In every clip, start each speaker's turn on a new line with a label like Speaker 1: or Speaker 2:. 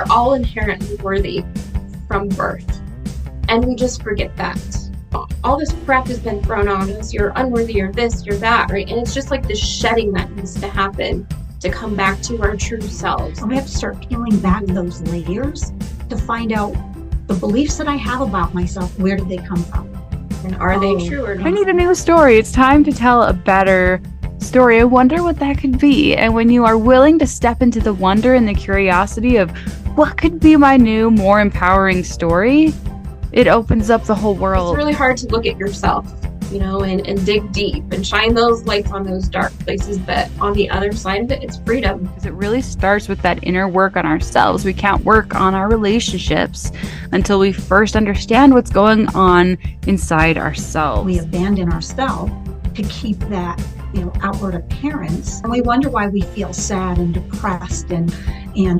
Speaker 1: we're all inherently worthy from birth. And we just forget that. All this crap has been thrown on us. You're unworthy, you're this, you're that, right? And it's just like this shedding that needs to happen to come back to our true selves.
Speaker 2: We have to start peeling back those layers to find out the beliefs that I have about myself, where did they come from?
Speaker 1: And are they true or not?
Speaker 3: I need a new story. It's time to tell a better story. I wonder what that could be. And when you are willing to step into the wonder and the curiosity of what could be my new, more empowering story, it opens up the whole world.
Speaker 1: It's really hard to look at yourself, and dig deep and shine those lights on those dark places. But on the other side of it, it's freedom.
Speaker 3: Because it really starts with that inner work on ourselves. We can't work on our relationships until we first understand what's going on inside ourselves.
Speaker 2: We abandon ourselves to keep that, outward appearance. And we wonder why we feel sad and depressed and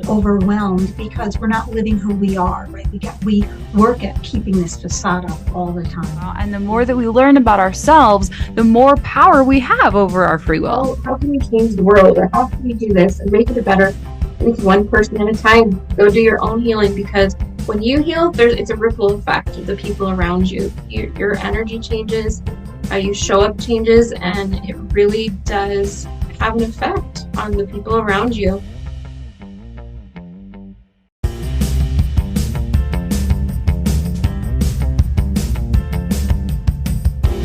Speaker 2: overwhelmed, because we're not living who we are, right? We work at keeping this facade up all the time.
Speaker 3: And the more that we learn about ourselves, the more power we have over our free will.
Speaker 1: How can we change the world, or how can we do this and make it a better, it's one person at a time. Go do your own healing, because when you heal, it's a ripple effect of the people around you. Your energy changes, how you show up changes, and it really does have an effect on the people around you.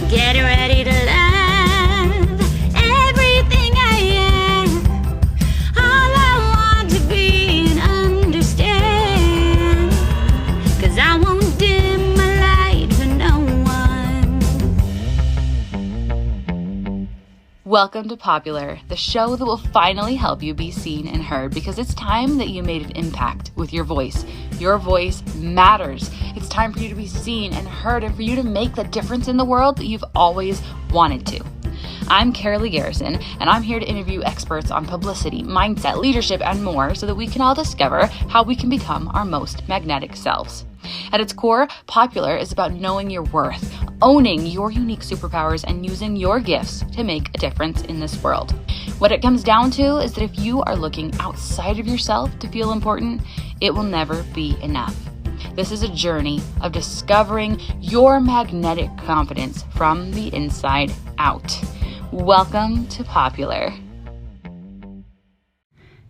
Speaker 4: Get ready to love everything I am. All I want to be and understand. 'Cause I won't dim my light for no one.
Speaker 3: Welcome to Popular, the show that will finally help you be seen and heard, because it's time that you made an impact with your voice. Your voice matters. It's time for you to be seen and heard, and for you to make the difference in the world that you've always wanted to. I'm Carolee Garrison, and I'm here to interview experts on publicity, mindset, leadership, and more, so that we can all discover how we can become our most magnetic selves. At its core, Popular is about knowing your worth, owning your unique superpowers, and using your gifts to make a difference in this world. What it comes down to is that if you are looking outside of yourself to feel important, it will never be enough. This is a journey of discovering your magnetic confidence from the inside out. Welcome to Popular.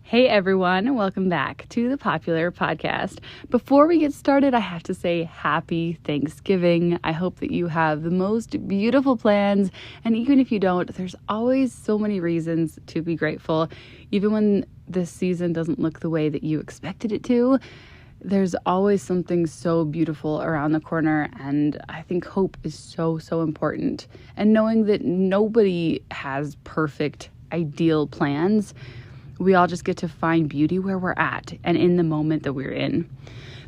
Speaker 3: Hey everyone, welcome back to the Popular Podcast. Before we get started, I have to say happy Thanksgiving. I hope that you have the most beautiful plans, and even if you don't, there's always so many reasons to be grateful. Even when this season doesn't look the way that you expected it to, there's always something so beautiful around the corner, and I think hope is so important. And knowing that nobody has perfect, ideal plans, we all just get to find beauty where we're at and in the moment that we're in.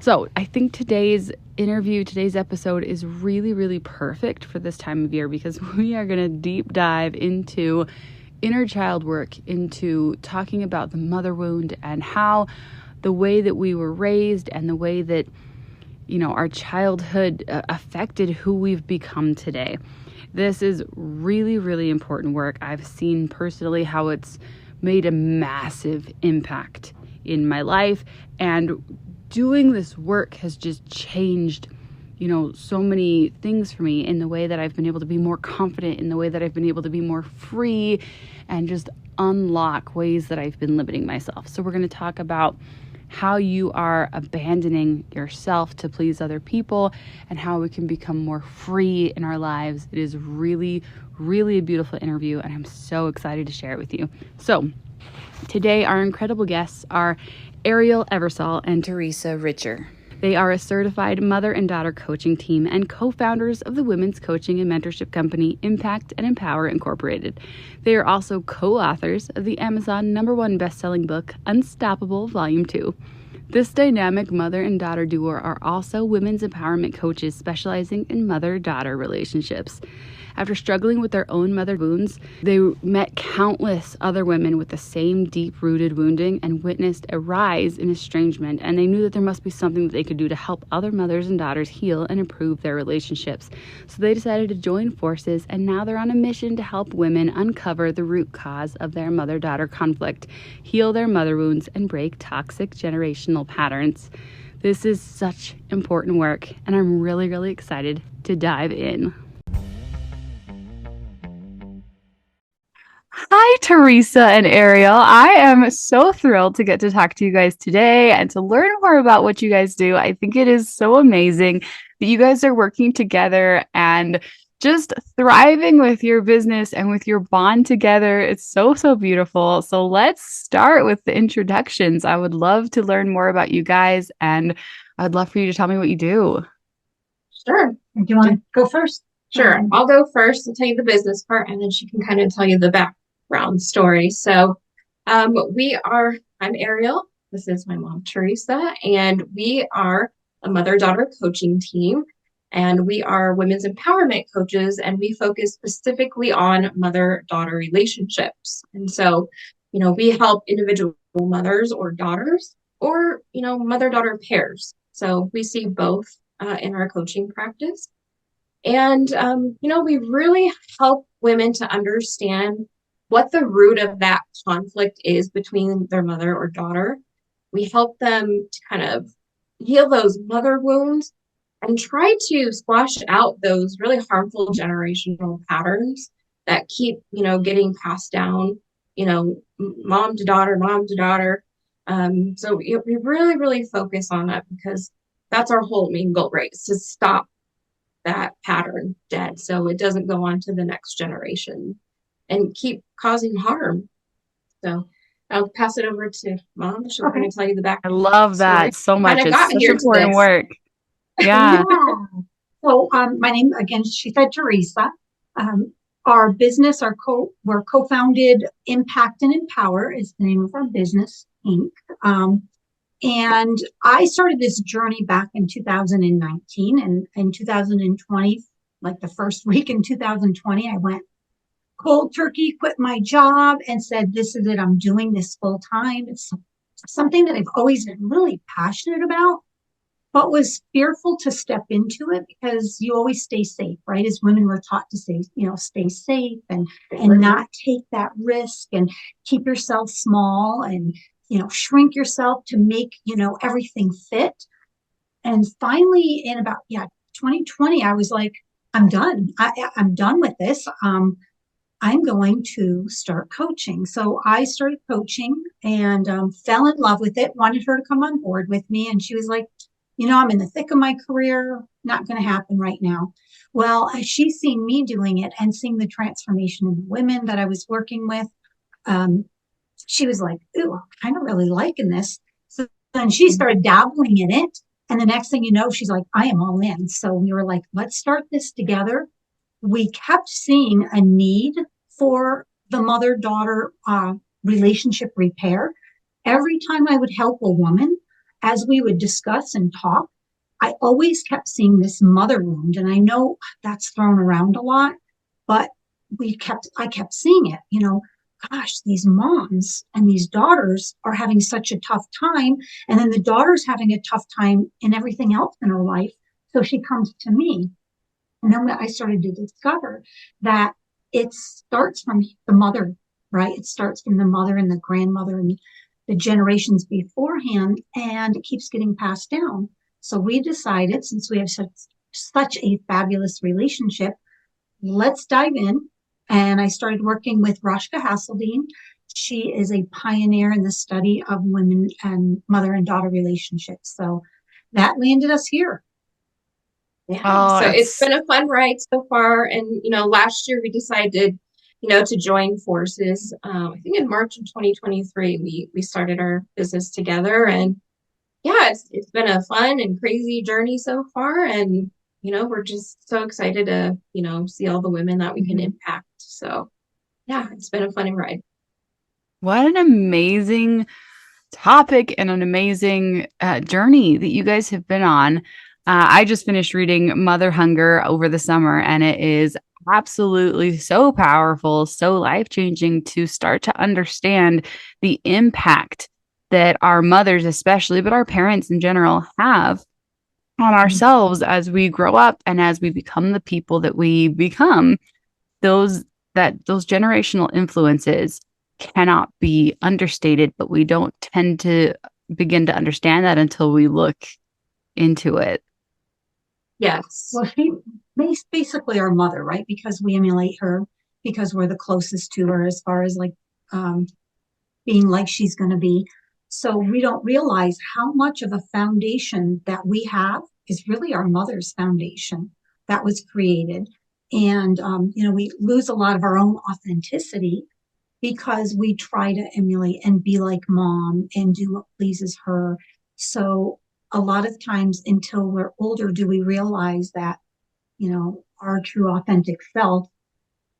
Speaker 3: So I think today's episode is really perfect for this time of year, because we are going to deep dive into inner child work, into talking about the mother wound and how the way that we were raised and the way that, our childhood affected who we've become today. This is really important work. I've seen personally how it's made a massive impact in my life, and doing this work has just changed, so many things for me, in the way that I've been able to be more confident, in the way that I've been able to be more free, and just unlock ways that I've been limiting myself. So we're going to talk about how you are abandoning yourself to please other people, and how we can become more free in our lives. It is really a beautiful interview, and I'm so excited to share it with you. So today our incredible guests are Ariel Eversole and Theresa Richer. They are a certified mother and daughter coaching team and co-founders of the women's coaching and mentorship company Impact and Empower Incorporated. They are also co-authors of the Amazon #1 best-selling book, Unstoppable Volume 2. This dynamic mother and daughter duo are also women's empowerment coaches specializing in mother-daughter relationships. After struggling with their own mother wounds, they met countless other women with the same deep-rooted wounding and witnessed a rise in estrangement, and they knew that there must be something that they could do to help other mothers and daughters heal and improve their relationships. So they decided to join forces, and now they're on a mission to help women uncover the root cause of their mother-daughter conflict, heal their mother wounds, and break toxic generational patterns. This is such important work, and I'm really, really excited to dive in. Hi, Theresa and Ariel. I am so thrilled to get to talk to you guys today and to learn more about what you guys do. I think it is so amazing that you guys are working together and just thriving with your business and with your bond together. It's so, so beautiful. So let's start with the introductions. I would love to learn more about you guys, and I'd love for you to tell me what you do.
Speaker 1: Sure.
Speaker 2: Do you want to go first?
Speaker 1: Sure. I'll go first and tell you the business part, and then she can kind of tell you the background story. So I'm Ariel. This is my mom, Theresa, and we are a mother-daughter coaching team. And we are women's empowerment coaches, and we focus specifically on mother-daughter relationships. And so, we help individual mothers or daughters or, mother-daughter pairs. So we see both in our coaching practice. And, we really help women to understand what the root of that conflict is between their mother or daughter. We help them to kind of heal those mother wounds and try to squash out those really harmful generational patterns that keep, getting passed down, mom to daughter, mom to daughter. So we really, really focus on that because that's our whole main goal, right? Is to stop that pattern dead so it doesn't go on to the next generation and keep causing harm. So I'll pass it over to Mom. She's going to tell you the back.
Speaker 3: I love that so much. It's such important work. Yeah.
Speaker 2: So my name, again, she said Theresa. Our business, we're co-founded Impact and Empower is the name of our business, Inc. And I started this journey back in 2019, and in 2020, like the first week in 2020, I went cold turkey, quit my job and said, this is it. I'm doing this full time. It's something that I've always been really passionate about, but was fearful to step into it because you always stay safe, right? As women, we're taught to say, stay safe and not take that risk and keep yourself small and, shrink yourself to make, everything fit. And finally in about, 2020, I was like, I'm done. I'm done with this. I'm going to start coaching. So I started coaching and fell in love with it, wanted her to come on board with me. And she was like, I'm in the thick of my career, not going to happen right now. Well, as she's seen me doing it and seeing the transformation in the women that I was working with, she was like, ooh, I'm kind of really liking this. So then she started dabbling in it. And the next thing you know, she's like, I am all in. So we were like, let's start this together. We kept seeing a need for the mother-daughter relationship repair. Every time I would help a woman, as we would discuss and talk, I always kept seeing this mother wound. And I know that's thrown around a lot, but I kept seeing it, gosh, these moms and these daughters are having such a tough time. And then the daughter's having a tough time in everything else in her life. So she comes to me. And then I started to discover that it starts from the mother, right? It starts from the mother and the grandmother and the generations beforehand, and it keeps getting passed down. So we decided, since we have such a fabulous relationship, let's dive in. And I started working with Rashka Hasseldine. She is a pioneer in the study of women and mother and daughter relationships. So that landed us here.
Speaker 1: Yeah. So it's been a fun ride so far. And, last year we decided, to join forces. I think in March of 2023, we started our business together. And yeah, it's been a fun and crazy journey so far. And, we're just so excited to, see all the women that we can impact. So yeah, it's been a fun ride.
Speaker 3: What an amazing topic and an amazing journey that you guys have been on. I just finished reading Mother Hunger over the summer, and it is absolutely so powerful, so life-changing to start to understand the impact that our mothers, especially, but our parents in general, have on ourselves as we grow up and as we become the people that we become. Those generational influences cannot be understated, but we don't tend to begin to understand that until we look into it.
Speaker 1: Yes.
Speaker 2: Well, she's basically our mother, right? Because we emulate her, because we're the closest to her as far as like being like she's going to be. So we don't realize how much of a foundation that we have is really our mother's foundation that was created. And, we lose a lot of our own authenticity because we try to emulate and be like mom and do what pleases her. So a lot of times until we're older, do we realize that, our true authentic self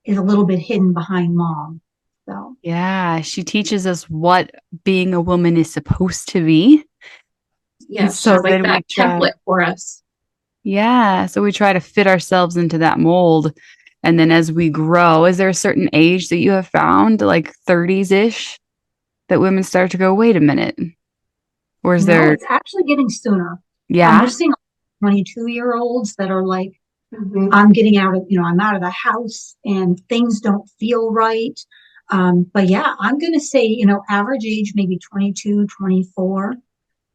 Speaker 2: is a little bit hidden behind mom. So
Speaker 3: Yeah, she teaches us what being a woman is supposed to be.
Speaker 1: Yes,
Speaker 3: so
Speaker 1: she's like
Speaker 3: then we
Speaker 1: that
Speaker 3: try,
Speaker 1: template for us.
Speaker 3: yeah, so we try to fit ourselves into that mold. And then as we grow, is there a certain age that you have found, like 30s-ish, that women start to go, wait a minute? Or is
Speaker 2: no,
Speaker 3: there,
Speaker 2: it's actually getting sooner.
Speaker 3: yeah,
Speaker 2: We're seeing 22-year-olds that are like,
Speaker 1: Mhm.
Speaker 2: I'm getting out of, I'm out of the house and things don't feel right. But yeah, I'm going to say, average age, maybe 22, 24.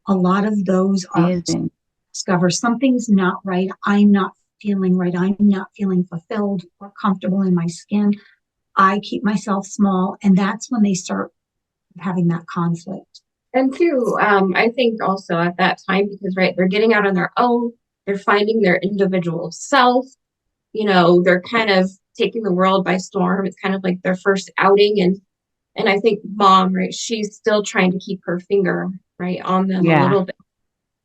Speaker 2: A lot of those are
Speaker 3: amazing.
Speaker 2: discover something's not right. I'm not feeling right. I'm not feeling fulfilled or comfortable in my skin. I keep myself small. And that's when they start having that conflict.
Speaker 1: And two, I think also at that time, because right, they're getting out on their own, they're finding their individual self, they're kind of taking the world by storm. It's kind of like their first outing. And I think mom, right, she's still trying to keep her finger right on them a
Speaker 3: Yeah.
Speaker 1: little bit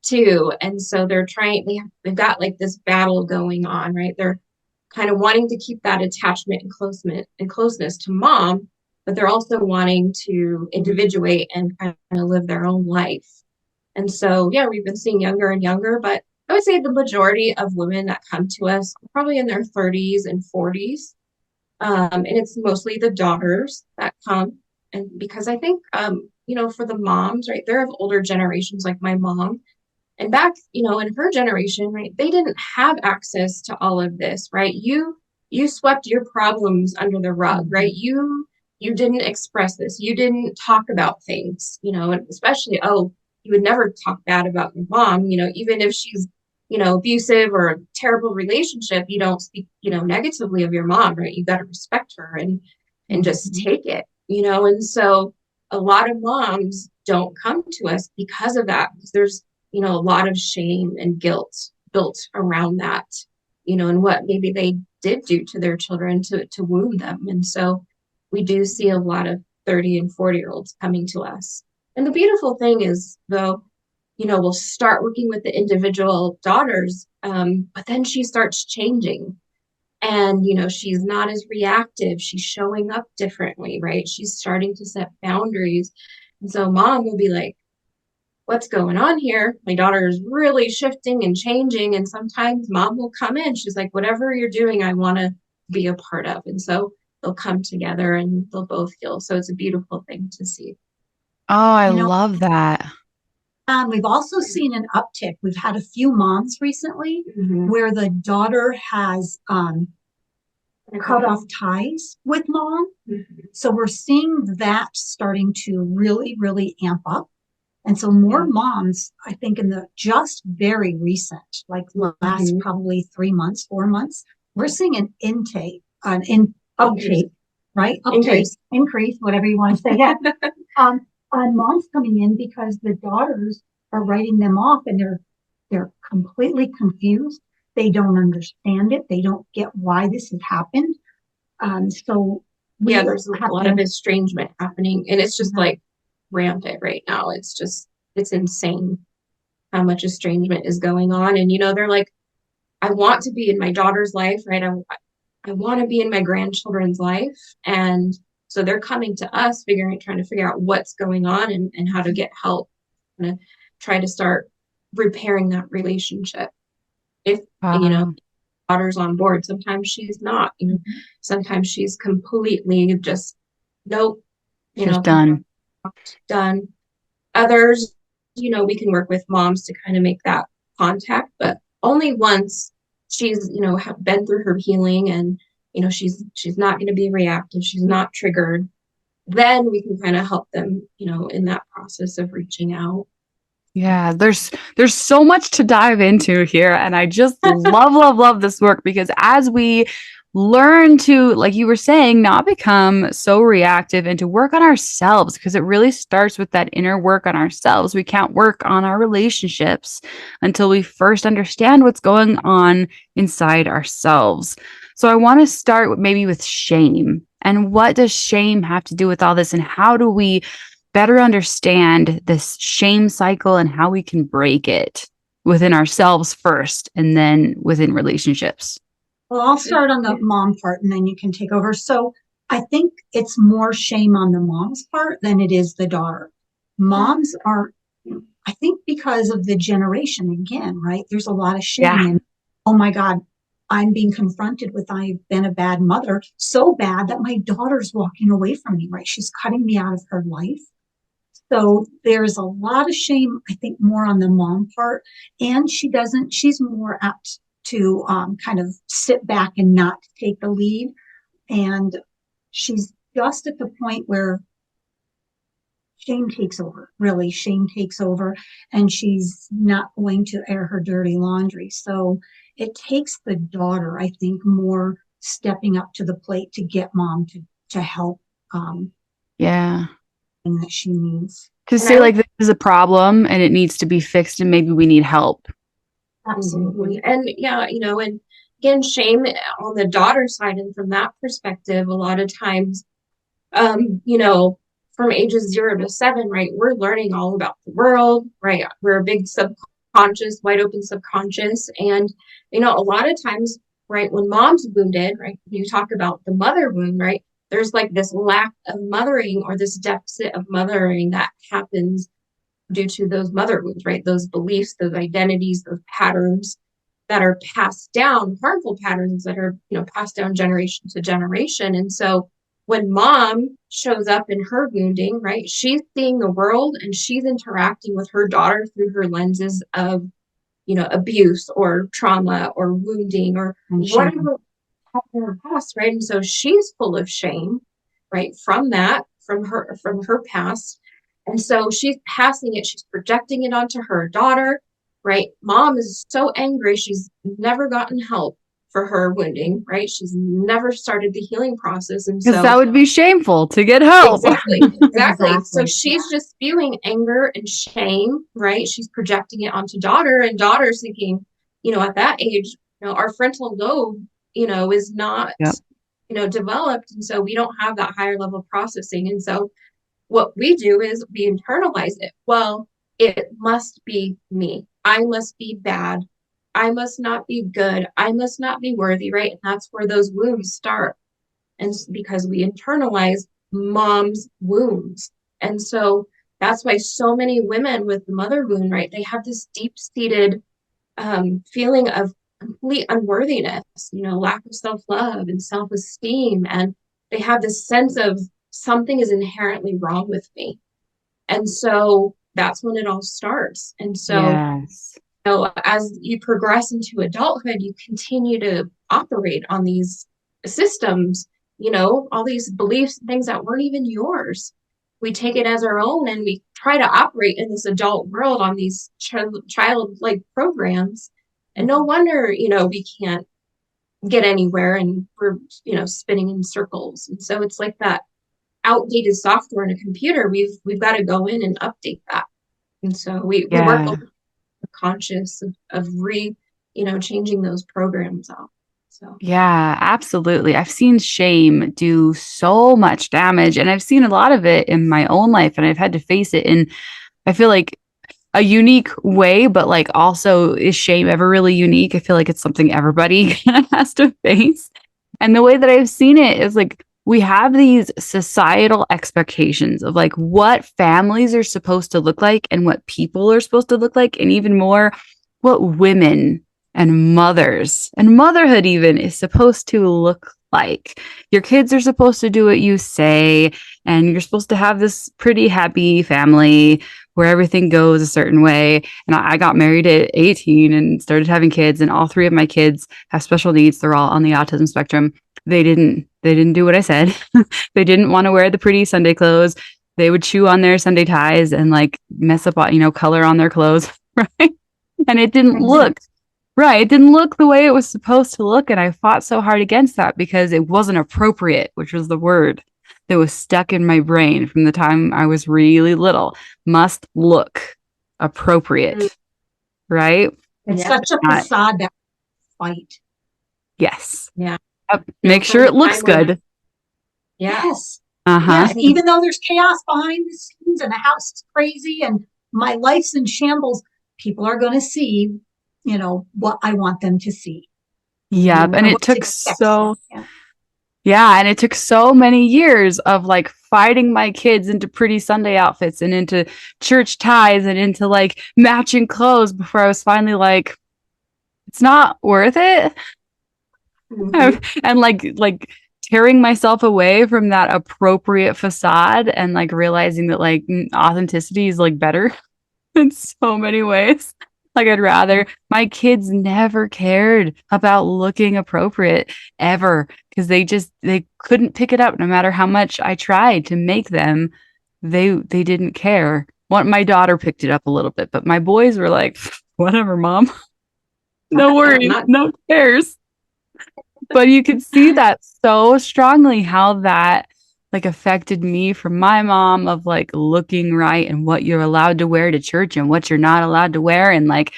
Speaker 1: too. And so they've got like this battle going on, right? They're kind of wanting to keep that attachment and closeness to mom, but they're also wanting to individuate and kind of live their own life. And so, yeah, we've been seeing younger and younger, but I would say the majority of women that come to us are probably in their 30s and 40s. And it's mostly the daughters that come. And because I think, for the moms, right, they're of older generations like my mom. And back, in her generation, right, they didn't have access to all of this, right? You swept your problems under the rug, right? You didn't express this. You didn't talk about things, and especially, you would never talk bad about your mom, even if she's, abusive or a terrible relationship, you don't speak, negatively of your mom, right? You got to respect her and just take it, and so a lot of moms don't come to us because of that, because there's, a lot of shame and guilt built around that, and what maybe they did do to their children to wound them. And so we do see a lot of 30 and 40-year-olds coming to us. And the beautiful thing is, though, we'll start working with the individual daughters, but then she starts changing. And, she's not as reactive. She's showing up differently, right? She's starting to set boundaries. And so mom will be like, what's going on here? My daughter is really shifting and changing. And sometimes mom will come in. She's like, whatever you're doing, I want to be a part of. And so they'll come together and they'll both heal. So it's a beautiful thing to see.
Speaker 3: Oh, I love that.
Speaker 2: We've also seen an uptick. We've had a few moms recently where the daughter has cut off ties with mom. So we're seeing that starting to really, really amp up. And so more moms, I think in the just very recent, like last probably 3 months, 4 months, we're seeing an uptake, right? Increase, whatever you want to say. Yeah. On moms coming in because the daughters are writing them off and they're completely confused. They don't understand it. They don't get why this has happened. So
Speaker 1: there's a lot of estrangement happening, and it's just like rampant right now. It's insane how much estrangement is going on. And they're like, I want to be in my daughter's life, right? I want to be in my grandchildren's life. And so they're coming to us trying to figure out what's going on and how to get help and try to start repairing that relationship. If daughter's on board. Sometimes she's not, sometimes she's completely just, nope,
Speaker 3: She's done.
Speaker 1: done. Others, we can work with moms to kind of make that contact, but only once she's, been through her healing and, she's not going to be reactive. She's not triggered. Then we can kind of help them, in that process of reaching out.
Speaker 3: Yeah, there's so much to dive into here. And I just love this work, because as we learn to, like you were saying, not become so reactive and to work on ourselves, because it really starts with that inner work on ourselves. We can't work on our relationships until we first understand what's going on inside ourselves. So I want to start maybe with shame. And what does shame have to do with all this? And how do we better understand this shame cycle and how we can break it within ourselves first and then within relationships?
Speaker 2: Well, I'll start on the mom part and then you can take over. So I think it's more shame on the mom's part than it is the daughter. Moms are, I think because of the generation again, right? There's a lot of shame.
Speaker 3: Yeah.
Speaker 2: And, oh my God, I'm being confronted with, I've been a bad mother, so bad that my daughter's walking away from me, right? She's cutting me out of her life. So there's a lot of shame, I think, more on the mom part. And she's more apt to kind of sit back and not take the lead. And she's just at the point where shame takes over, really. Shame takes over, and she's not going to air her dirty laundry. So it takes the daughter, I think, more stepping up to the plate to get mom to help.
Speaker 3: Yeah.
Speaker 2: That she needs.
Speaker 3: To say like, this is a problem and it needs to be fixed and maybe we need help.
Speaker 1: Absolutely. And yeah, and again, shame on the daughter side, and from that perspective, a lot of times, from ages 0 to 7, right, we're learning all about the world, right? We're a big subconscious, wide open subconscious. And, a lot of times, right, when mom's wounded, right, you talk about the mother wound, right, there's like this lack of mothering or this deficit of mothering that happens due to those mother wounds, right? Those beliefs, those identities, those patterns that are passed down, harmful patterns that are, passed down generation to generation. And so when mom shows up in her wounding, right, she's seeing the world and she's interacting with her daughter through her lenses of, abuse or trauma or wounding or whatever happened in her past, right? And so she's full of shame, right, from her past. And so she's passing it, she's projecting it onto her daughter, right? Mom is so angry, she's never gotten help for her wounding, right? She's never started the healing process. And so
Speaker 3: that would be shameful to get help.
Speaker 1: Exactly. So she's just spewing anger and shame, right? She's projecting it onto daughter, and daughter's thinking, at that age, our frontal lobe, is not, developed. And so we don't have that higher level processing. And so what we do is we internalize it. Well, it must be me. I must be bad. I must not be good. I must not be worthy, right? And that's where those wounds start. And because we internalize mom's wounds. And so that's why so many women with the mother wound, right, they have this deep-seated feeling of complete unworthiness, lack of self-love and self-esteem. And they have this sense of something is inherently wrong with me. And so that's when it all starts. And so,
Speaker 3: yes.
Speaker 1: As you progress into adulthood, you continue to operate on these systems, all these beliefs and things that weren't even yours. We take it as our own and we try to operate in this adult world on these childlike programs. And no wonder, we can't get anywhere and we're, spinning in circles. And so it's like that outdated software in a computer. We've got to go in and update that. And so we work on the conscious of changing those programs out. So
Speaker 3: yeah, absolutely. I've seen shame do so much damage, and I've seen a lot of it in my own life, and I've had to face it in, I feel like, a unique way, but like also, is shame ever really unique? I feel like it's something everybody has to face. And the way that I've seen it is like, we have these societal expectations of like what families are supposed to look like and what people are supposed to look like, and even more what women and mothers and motherhood even is supposed to look like. Your kids are supposed to do what you say, and you're supposed to have this pretty happy family where everything goes a certain way. And I got married at 18 and started having kids, and all three of my kids have special needs. They're all on the autism spectrum. They didn't do what I said. They didn't want to wear the pretty Sunday clothes. They would chew on their Sunday ties and like mess up, color on their clothes, right? And it didn't look right. It didn't look the way it was supposed to look. And I fought so hard against that because it wasn't appropriate, which was the word that was stuck in my brain from the time I was really little. Must look appropriate, right?
Speaker 2: It's
Speaker 1: Yeah.
Speaker 2: such a facade that fight.
Speaker 3: Yes.
Speaker 1: Yeah.
Speaker 3: Make sure it looks good.
Speaker 1: Yeah.
Speaker 2: Yes.
Speaker 3: Uh-huh.
Speaker 2: Yes. Even though there's chaos behind the scenes and the house is crazy and my life's in shambles, people are going to see, what I want them to see.
Speaker 3: Yeah. And it took and it took so many years of like fighting my kids into pretty Sunday outfits and into church ties and into like matching clothes before I was finally like, it's not worth it.
Speaker 1: Mhm.
Speaker 3: And like tearing myself away from that appropriate facade and like realizing that like authenticity is like better in so many ways. Like I'd rather my kids never cared about looking appropriate ever because they couldn't pick it up no matter how much I tried to make them. They didn't care. My daughter picked it up a little bit, but my boys were like, whatever, mom. No worries, no cares. But you could see that so strongly how that like affected me from my mom of like looking right and what you're allowed to wear to church and what you're not allowed to wear, and like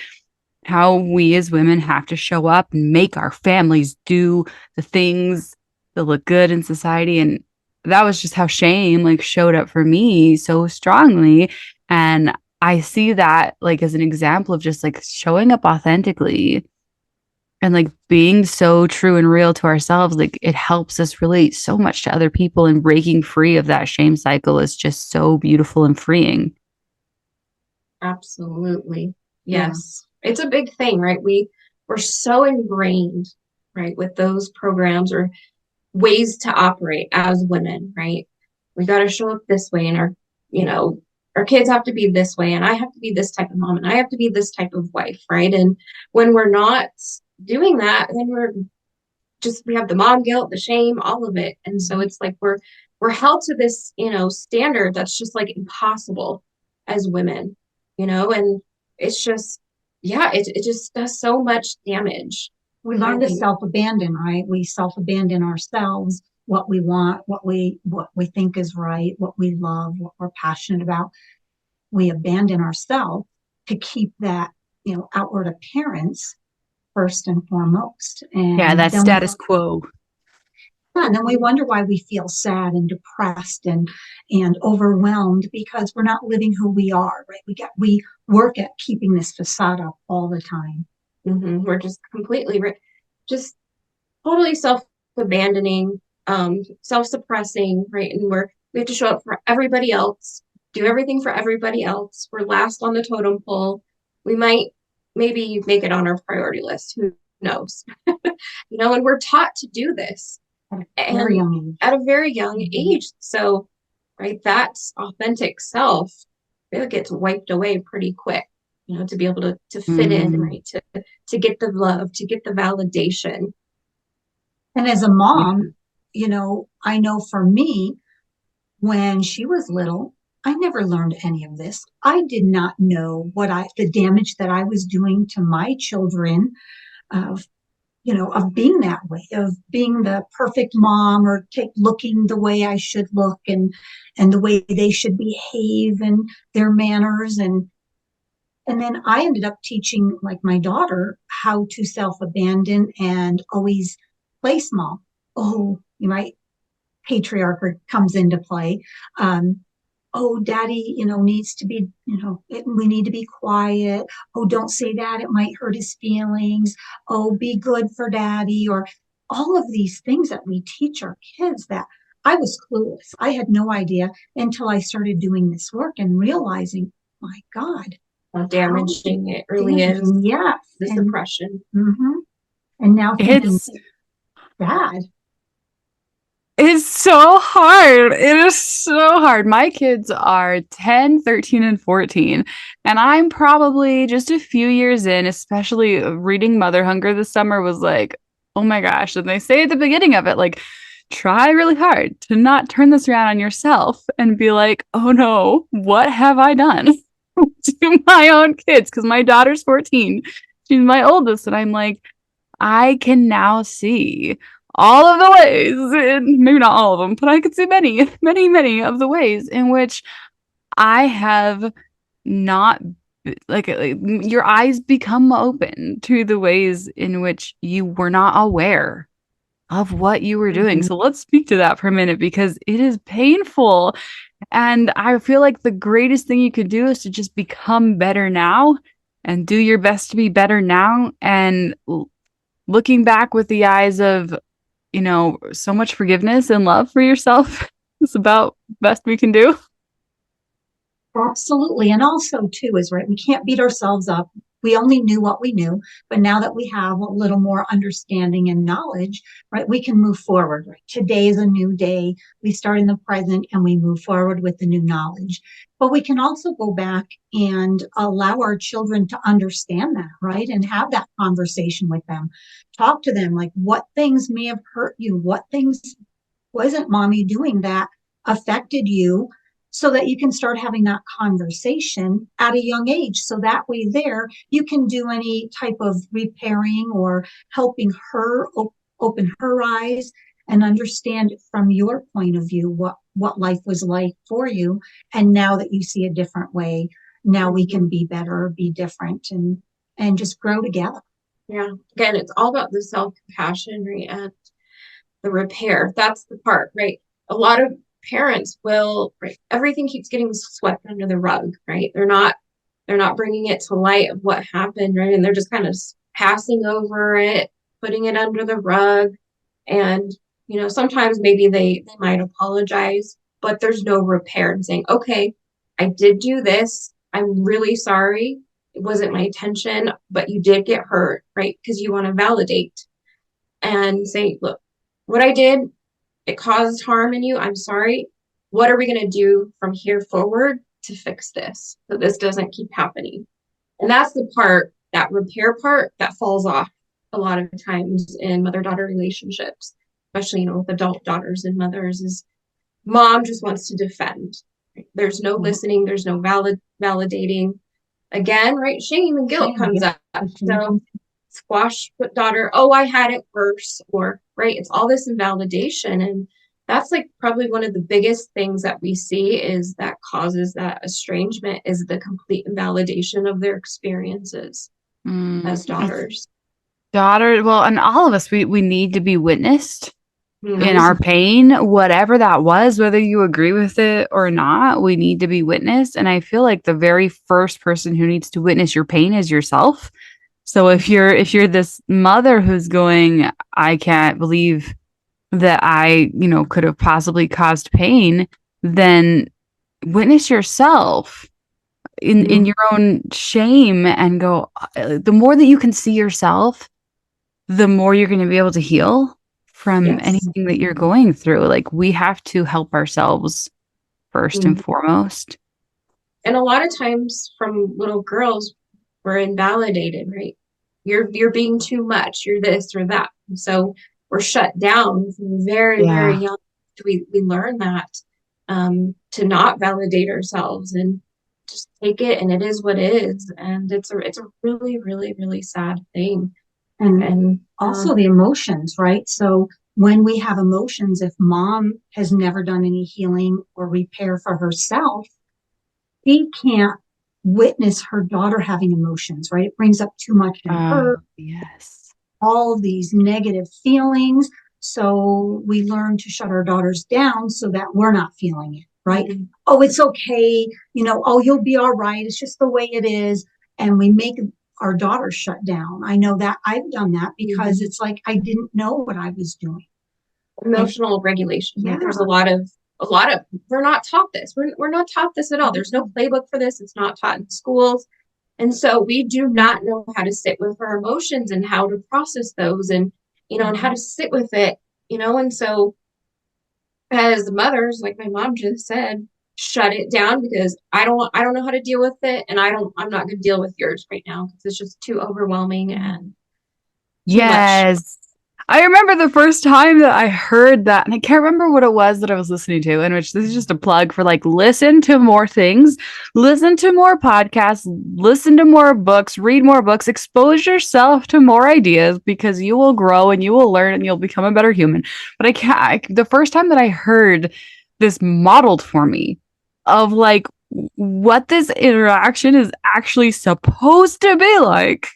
Speaker 3: how we as women have to show up and make our families do the things that look good in society. And that was just how shame like showed up for me so strongly. And I see that like as an example of just like showing up authentically and like being so true and real to ourselves. Like it helps us relate so much to other people, and breaking free of that shame cycle is just so beautiful and freeing.
Speaker 1: Absolutely. Yes. It's a big thing, right? We're so ingrained, right, with those programs or ways to operate as women, right? We got to show up this way, and our kids have to be this way, and I have to be this type of mom, and I have to be this type of wife, right? And when we're not doing that, then we have the mom guilt, the shame, all of it. And so it's like we're held to this, standard that's just like impossible as women, and it's just, it just does so much damage.
Speaker 2: We learn to self-abandon, right? We self-abandon ourselves, what we want, what we think is right, what we love, what we're passionate about. We abandon ourselves to keep that, outward appearance first and foremost. And
Speaker 3: that status quo.
Speaker 2: And then we wonder why we feel sad and depressed and overwhelmed because we're not living who we are, right? We work at keeping this facade up all the time.
Speaker 1: Mm-hmm. We're just completely, just totally self-abandoning, self-suppressing, right? And we have to show up for everybody else, do everything for everybody else. We're last on the totem pole. We might maybe make it on our priority list. Who knows? And we're taught to do this at a very young age. So, right, that's authentic self. It gets wiped away pretty quick, to be able to fit in, right? To get the love, to get the validation.
Speaker 2: And as a mom, I know for me, when she was little, I never learned any of this. I did not know the damage that I was doing to my children of being that way, of being the perfect mom or looking the way I should look and the way they should behave and their manners. And then I ended up teaching like my daughter how to self-abandon and always play small. Oh, my patriarchy comes into play. Oh, daddy, needs to be, we need to be quiet. Oh, don't say that. It might hurt his feelings. Oh, be good for daddy. Or all of these things that we teach our kids that I was clueless. I had no idea until I started doing this work and realizing, my God,
Speaker 1: how damaging it really is.
Speaker 2: Yes.
Speaker 1: The suppression.
Speaker 2: And now thinking,
Speaker 3: It's
Speaker 2: bad.
Speaker 3: It's so hard. It is so hard. My kids are 10, 13, and 14. And I'm probably just a few years in, especially reading Mother Hunger this summer was like, oh my gosh. And they say at the beginning of it, like, try really hard to not turn this around on yourself and be like, oh no, what have I done to my own kids? Because my daughter's 14. She's my oldest. And I'm like, I can now see all of the ways, and maybe not all of them, but I could see many, many, many of the ways in which I have not, like your eyes become open to the ways in which you were not aware of what you were doing. So let's speak to that for a minute because it is painful. And I feel like the greatest thing you could do is to just become better now and do your best to be better now. And looking back with the eyes of, so much forgiveness and love for yourself is about best we can do.
Speaker 2: Absolutely. And also too is right. We can't beat ourselves up. We only knew what we knew, but now that we have a little more understanding and knowledge, right, we can move forward. Right? Today is a new day. We start in the present and we move forward with the new knowledge. But we can also go back and allow our children to understand that, right? And have that conversation with them. Talk to them like what things may have hurt you, what things wasn't mommy doing that affected you, so that you can start having that conversation at a young age. So that way there, you can do any type of repairing or helping her open her eyes and understand from your point of view what life was like for you. And now that you see a different way, now we can be better, be different, and just grow together.
Speaker 1: Yeah. Again, it's all about the self-compassion, right? And the repair. That's the part, right? A lot of parents will, right, everything keeps getting swept under the rug, right? They're not bringing it to light of what happened, right? And they're just kind of passing over it, putting it under the rug. And, sometimes maybe they might apologize, but there's no repair and saying, okay, I did do this. I'm really sorry. It wasn't my intention, but you did get hurt, right? Because you want to validate and say, look, what I did, it caused harm in you. I'm sorry. What are we going to do from here forward to fix this so this doesn't keep happening? And that's the part, that repair part, that falls off a lot of times in mother-daughter relationships, especially, with adult daughters and mothers, is mom just wants to defend. Right? There's no listening. There's no validating. Again, right? Shame and guilt comes up. So squash daughter, oh, I had it worse, or right, it's all this invalidation. And that's like probably one of the biggest things that we see is that causes that estrangement is the complete invalidation of their experiences as daughters.
Speaker 3: Well, and all of us, we need to be witnessed in our pain, whatever that was, whether you agree with it or not, we need to be witnessed. And I feel like the very first person who needs to witness your pain is yourself. So if you're this mother who's going, I can't believe that I, could have possibly caused pain, then witness yourself in your own shame and go, the more that you can see yourself, the more you're going to be able to heal from anything that you're going through. Like we have to help ourselves first and foremost.
Speaker 1: And a lot of times from little girls, we're invalidated, right? You're being too much. You're this or that. And so we're shut down from very, very young. We learn that to not validate ourselves and just take it. And it is what it is. And it's a really, really, really sad thing.
Speaker 2: And also the emotions, right? So when we have emotions, if mom has never done any healing or repair for herself, she can't witness her daughter having emotions, right? It brings up too much in her.
Speaker 3: Yes.
Speaker 2: All these negative feelings. So we learn to shut our daughters down so that we're not feeling it, right? Oh, it's okay. Oh, you'll be all right. It's just the way it is. And we make our daughters shut down. I know that I've done that because it's like, I didn't know what I was doing.
Speaker 1: Emotional regulation. Yeah. There's a lot of, we're not taught this. We're not taught this at all. There's no playbook for this. It's not taught in schools. And so we do not know how to sit with our emotions and how to process those and, and how to sit with it, and so as mothers, like my mom just said, shut it down because I don't know how to deal with it, and I'm not going to deal with yours right now because it's just too overwhelming and too much.
Speaker 3: Yes. I remember the first time that I heard that, and I can't remember what it was that I was listening to, in which this is just a plug for like, listen to more things, listen to more podcasts, listen to more books, read more books, expose yourself to more ideas because you will grow and you will learn and you'll become a better human. But the first time that I heard this modeled for me of like what this interaction is actually supposed to be like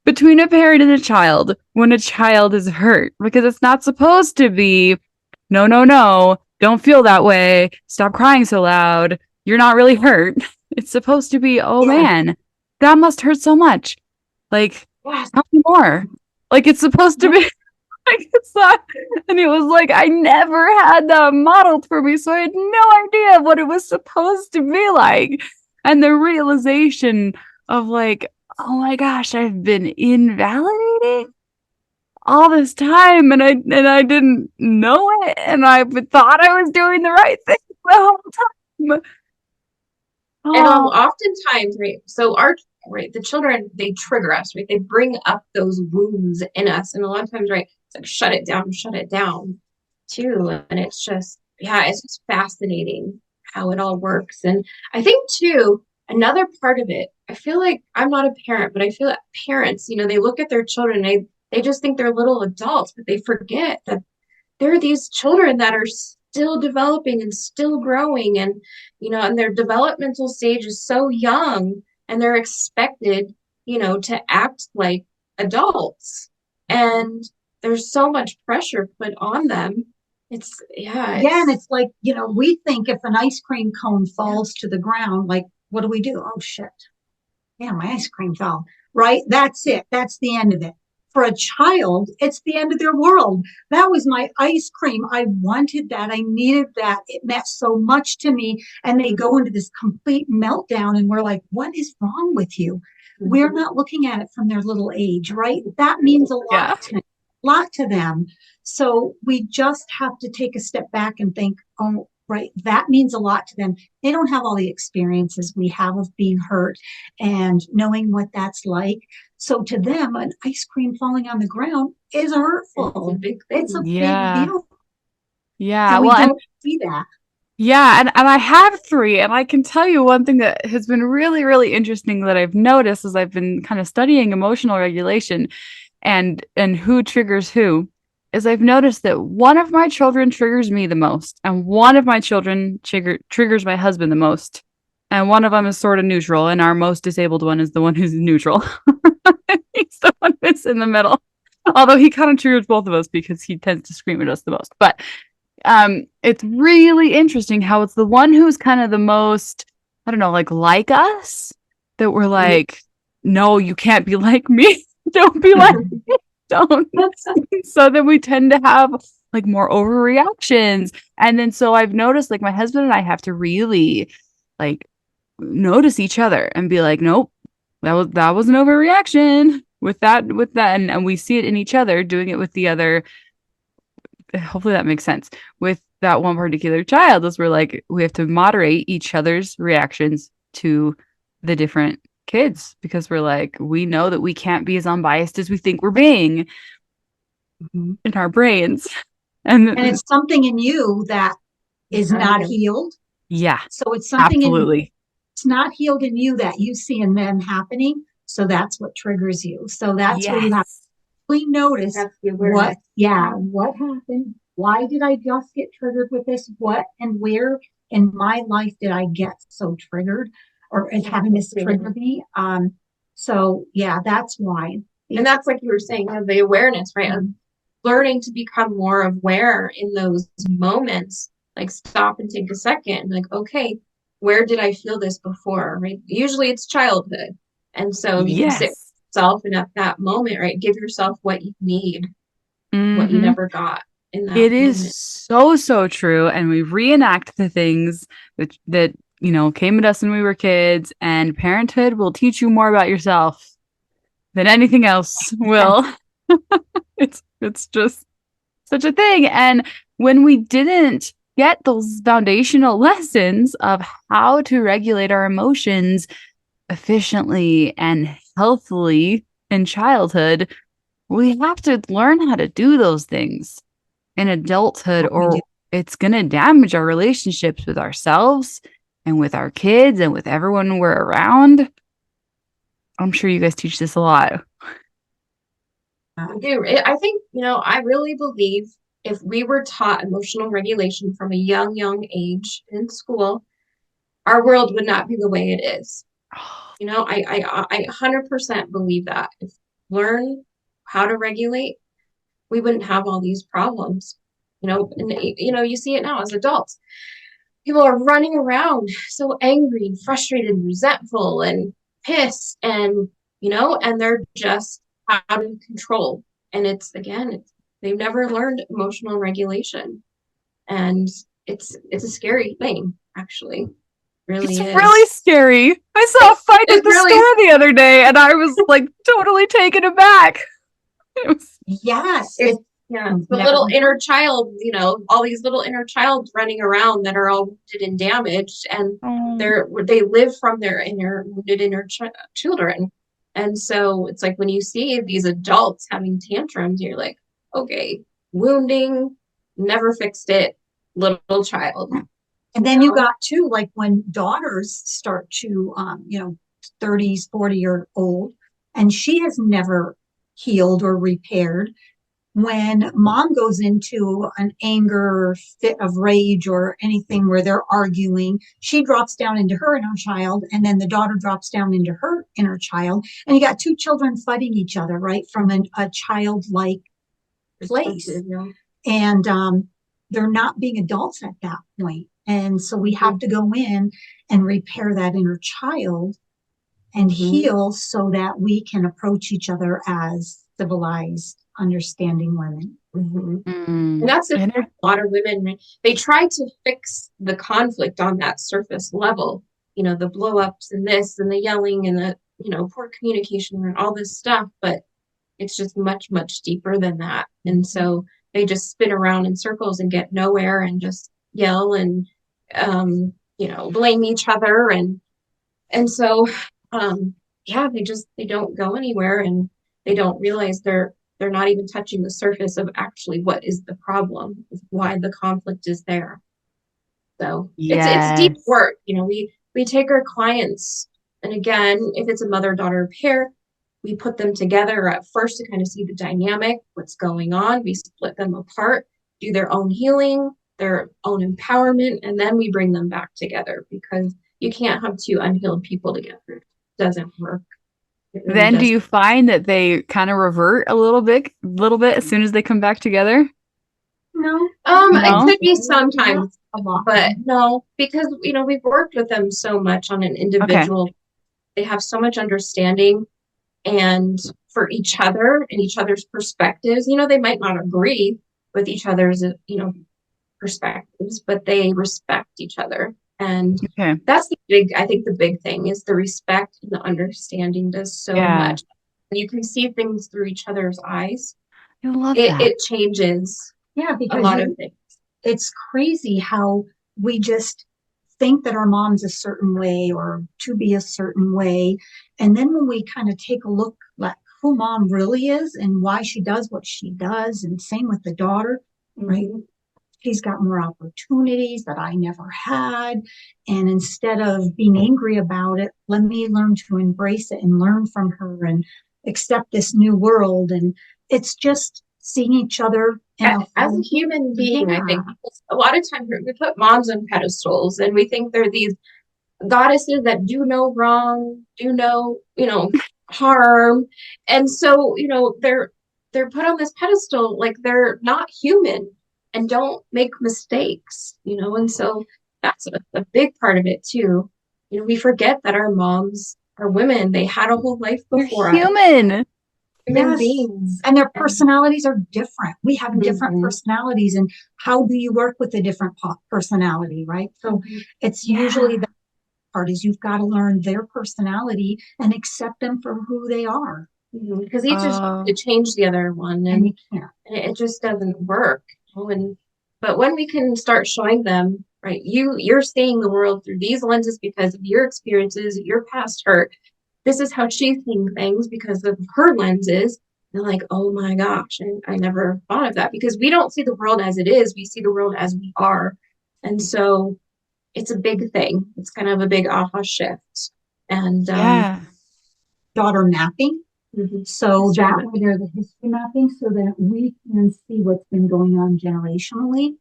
Speaker 3: between a parent and a child when a child is hurt, because it's not supposed to be, no, no, no, don't feel that way, stop crying so loud, you're not really hurt. It's supposed to be, oh man, that must hurt so much. Like, tell me more. Like, it's supposed to be like, it's not. And it was like, I never had that modeled for me, so I had no idea what it was supposed to be like. And the realization of like, oh my gosh, I've been invalidating all this time, and I didn't know it, and I thought I was doing the right thing the whole time.
Speaker 1: And oftentimes, right, so the children, they trigger us, right? They bring up those wounds in us. And a lot of times, right, it's like, shut it down too. And it's just, it's just fascinating how it all works. And I think too, another part of it, I feel like I'm not a parent, but I feel like parents, they look at their children, they just think they're little adults, but they forget that there are these children that are still developing and still growing, and and their developmental stage is so young, and they're expected to act like adults, and there's so much pressure put on them. And
Speaker 2: it's like, we think if an ice cream cone falls to the ground, like, what do we do? Oh shit, yeah, my ice cream fell, right? That's it, that's the end of it. For a child, it's the end of their world. That was my ice cream. I wanted that. I needed that. It meant so much to me. And they go into this complete meltdown, and we're like, what is wrong with you? Mm-hmm. We're not looking at it from their little age, right? That means a lot to them. So we just have to take a step back and think, oh, right, that means a lot to them. They don't have all the experiences we have of being hurt and knowing what that's like. So to them, an ice cream falling on the ground is hurtful. It's a big deal.
Speaker 3: Yeah.
Speaker 2: And we don't see that.
Speaker 3: Yeah. And I have 3. And I can tell you one thing that has been really, really interesting that I've noticed as I've been kind of studying emotional regulation and who triggers who, is I've noticed that one of my children triggers me the most, and one of my children triggers my husband the most, and one of them is sort of neutral, and our most disabled one is the one who's neutral. He's the one who's in the middle, although he kind of triggers both of us because he tends to scream at us the most. But it's really interesting how it's the one who's kind of the most, I don't know, like us, that we're like, no, you can't be like me. Don't be like me. Don't. So then we tend to have like more overreactions. And then so I've noticed like my husband and I have to really like notice each other and be like, nope, that was an overreaction with that. And we see it in each other doing it with the other. Hopefully that makes sense. With that one particular child, as we're like, we have to moderate each other's reactions to the different kids, because we're like, we know that we can't be as unbiased as we think we're being in our brains. And
Speaker 2: it's something in you that is not healed.
Speaker 3: Yeah.
Speaker 2: So it's something
Speaker 3: absolutely.
Speaker 2: It's not healed in you that you see in them happening. So that's what triggers you. So that's where you have to really notice what happened. Why did I just get triggered with this? What and where in my life did I get so triggered, or is having this trigger me? So yeah, that's why.
Speaker 1: And that's like you were saying, the awareness, right? Of learning to become more aware in those moments, like stop and take a second, like, okay, where did I feel this before, right? Usually it's childhood. And so you can sit with yourself, and at that moment, right, give yourself what you need, what you never got in that moment.
Speaker 3: Is so true. And we reenact the things that came at us when we were kids, and parenthood will teach you more about yourself than anything else will. It's just such a thing. And when we didn't get those foundational lessons of how to regulate our emotions efficiently and healthily in childhood, we have to learn how to do those things in adulthood, or it's going to damage our relationships with ourselves and with our kids and with everyone we're around. I'm sure you guys teach this a lot.
Speaker 1: I do. I think, I really believe if we were taught emotional regulation from a young age in school, our world would not be the way it is. I 100% believe that. If we learn how to regulate, we wouldn't have all these problems. And you see it now as adults. People are running around so angry and frustrated and resentful and pissed and they're just out of control. And they've never learned emotional regulation. And it's a scary thing, actually. Really
Speaker 3: it's
Speaker 1: is.
Speaker 3: Really scary. I saw a fight at the store the other day and I was like totally taken aback.
Speaker 2: Yes.
Speaker 1: The little inner child, all these little inner childs running around that are all wounded and damaged, and they live from their wounded inner children. And so it's like when you see these adults having tantrums, you're like, okay, wounding, never fixed it, little child.
Speaker 2: And then you got too, like when daughters start to, 30s, 40-year-old, and she has never healed or repaired. When mom goes into an anger fit of rage or anything where they're arguing, she drops down into her inner child, and then the daughter drops down into her inner child. And you got two children fighting each other, right, from a childlike place. And they're not being adults at that point. And so we have to go in and repair that inner child and heal so that we can approach each other as civilized, understanding women.
Speaker 1: And that's a lot of women, they try to fix the conflict on that surface level, the blow-ups and this and the yelling and the, poor communication and all this stuff, but it's just much, much deeper than that. And so they just spin around in circles and get nowhere and just yell and, blame each other. And so, they don't go anywhere, and they don't realize they're not even touching the surface of actually what is the problem, why the conflict is there. So it's deep work. We take our clients, and again, if it's a mother-daughter pair, we put them together at first to kind of see the dynamic, what's going on. We split them apart, do their own healing, their own empowerment, and then we bring them back together, because you can't have two unhealed people together. It doesn't work.
Speaker 3: Then do you find that they kind of revert a little bit as soon as they come back together?
Speaker 2: No.
Speaker 1: It could be sometimes, but no, because we've worked with them so much on an individual. Okay. They have so much understanding, and for each other and each other's perspectives. They might not agree with each other's perspectives, but they respect each other. And that's the big thing is the respect and the understanding does so much. You can see things through each other's eyes.
Speaker 3: I love that.
Speaker 1: It changes because a lot of things.
Speaker 2: It's crazy how we just think that our mom's a certain way or to be a certain way. And then when we kind of take a look at who mom really is and why she does what she does, and same with the daughter, right? She's got more opportunities that I never had. And instead of being angry about it, let me learn to embrace it and learn from her and accept this new world. And it's just seeing each other
Speaker 1: as a human being. I think a lot of times we put moms on pedestals and we think they're these goddesses that do no wrong, do no, harm. And so, they're put on this pedestal like they're not human and don't make mistakes, and so that's a big part of it too. We forget that our moms are women. They had a whole life before us.
Speaker 3: Human
Speaker 2: beings. And their personalities are different. We have different personalities, and how do you work with a different personality, right? So it's usually that part is you've got to learn their personality and accept them for who they are.
Speaker 1: Because each is trying to change the other one,
Speaker 2: And you can't.
Speaker 1: and it just doesn't work. But when we can start showing them, right, you're seeing the world through these lenses because of your experiences, your past hurt. This is how she's seeing things because of her lenses. They're like, oh my gosh, I never thought of that, because we don't see the world as it is. We see the world as we are. And so it's a big thing. It's kind of a big aha shift. And
Speaker 2: daughter mapping. So
Speaker 1: history
Speaker 2: that way there's a history mapping so that we can see what's been going on generationally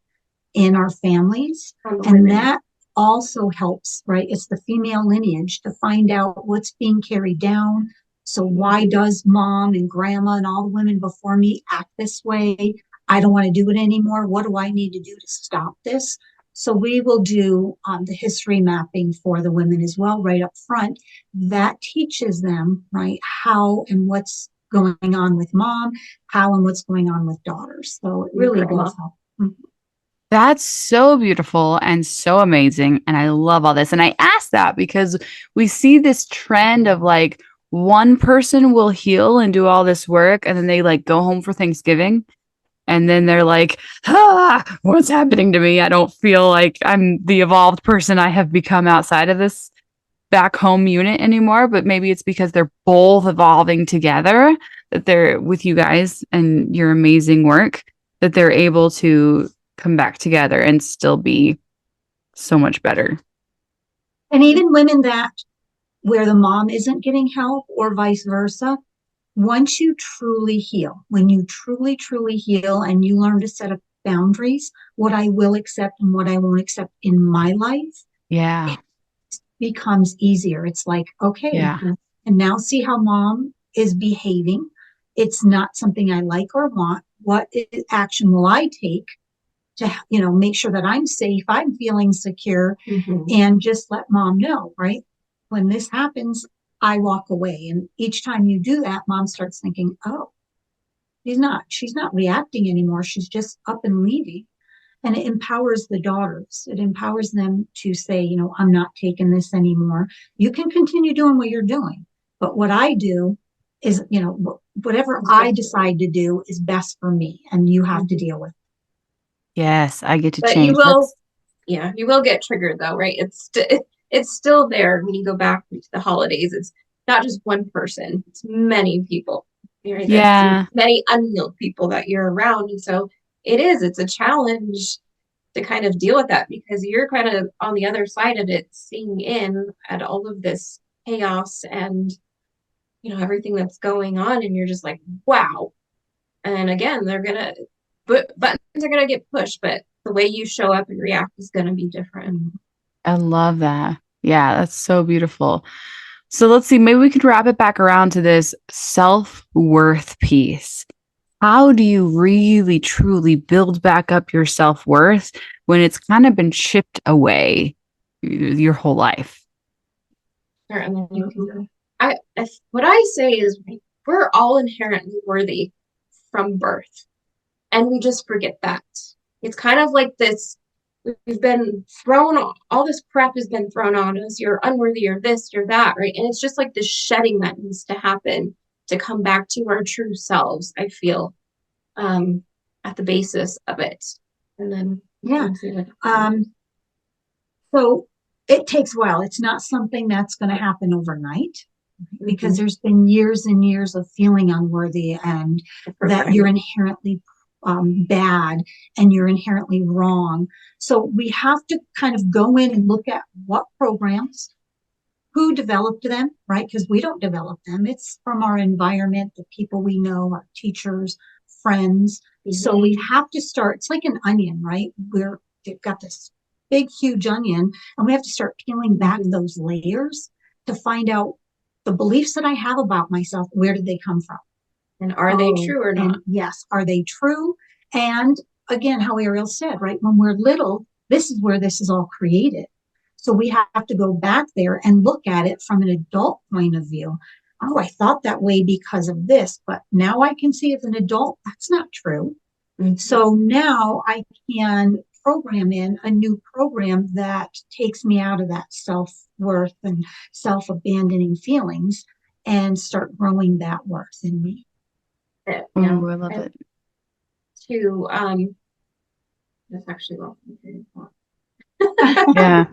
Speaker 2: in our families. And that also helps, right? It's the female lineage to find out what's being carried down. So why does mom and grandma and all the women before me act this way? I don't want to do it anymore. What do I need to do to stop this? So we will do the history mapping for the women as well, right up front. That teaches them, right, how and what's going on with mom, how and what's going on with daughters. So it really does help. Mm-hmm.
Speaker 3: That's so beautiful and so amazing. And I love all this. And I ask that because we see this trend of like one person will heal and do all this work, and then they like go home for Thanksgiving. And then they're like, what's happening to me? I don't feel like I'm the evolved person I have become outside of this back home unit anymore. But maybe it's because they're both evolving together, that they're with you guys and your amazing work, that they're able to come back together and still be so much better.
Speaker 2: And even women that where the mom isn't getting help or vice versa, once you truly heal, when you truly, truly heal and you learn to set up boundaries, what I will accept and what I won't accept in my life, it becomes easier. It's like, okay, and now see how mom is behaving. It's not something I like or want. What action will I take to, make sure that I'm safe, I'm feeling secure, and just let mom know, right? When this happens, I walk away. And each time you do that, mom starts thinking, oh, she's not reacting anymore. She's just up and leaving. And it empowers the daughters. It empowers them to say, I'm not taking this anymore. You can continue doing what you're doing. But what I do is, whatever I decide to do is best for me. And you have to deal with it.
Speaker 3: Yes, I get to
Speaker 1: but
Speaker 3: change.
Speaker 1: You will get triggered though, right? It's still there when you go back to the holidays. It's not just one person, it's many people. Right?
Speaker 3: Yeah.
Speaker 1: Many unhealed people that you're around. And so it's a challenge to kind of deal with that, because you're kind of on the other side of it, seeing in at all of this chaos and, everything that's going on. And you're just like, wow. And again, buttons are going to get pushed, but the way you show up and react is going to be different.
Speaker 3: I love that. Yeah, that's so beautiful. So let's see, maybe we could wrap it back around to this self-worth piece. How do you really, truly build back up your self-worth when it's kind of been chipped away your whole life?
Speaker 1: Sure, and then you can what I say is we're all inherently worthy from birth, and we just forget that. It's kind of like this. We've been thrown on, all this crap has been thrown on us. You're unworthy, you're this, you're that, right? And it's just like this shedding that needs to happen to come back to our true selves, I feel, at the basis of it. And then,
Speaker 2: so it takes a while. It's not something that's going to happen overnight, because there's been years and years of feeling unworthy and that you're inherently bad and you're inherently wrong. So we have to kind of go in and look at what programs, who developed them, right? Because we don't develop them. It's from our environment, the people we know, our teachers, friends. So we have to start, it's like an onion, right? They've got this big, huge onion, and we have to start peeling back those layers to find out the beliefs that I have about myself. Where did they come from?
Speaker 1: And are they true or not?
Speaker 2: Yes. Are they true? And again, how Ariel said, right? When we're little, this is where this is all created. So we have to go back there and look at it from an adult point of view. Oh, I thought that way because of this, but now I can see as an adult, that's not true. So now I can program in, a new program that takes me out of that self-worth and self-abandoning feelings and start growing that worth in me.
Speaker 1: You
Speaker 3: Oh,
Speaker 1: know,
Speaker 3: I love
Speaker 1: and
Speaker 3: it.
Speaker 1: to that's actually well.
Speaker 3: Yeah.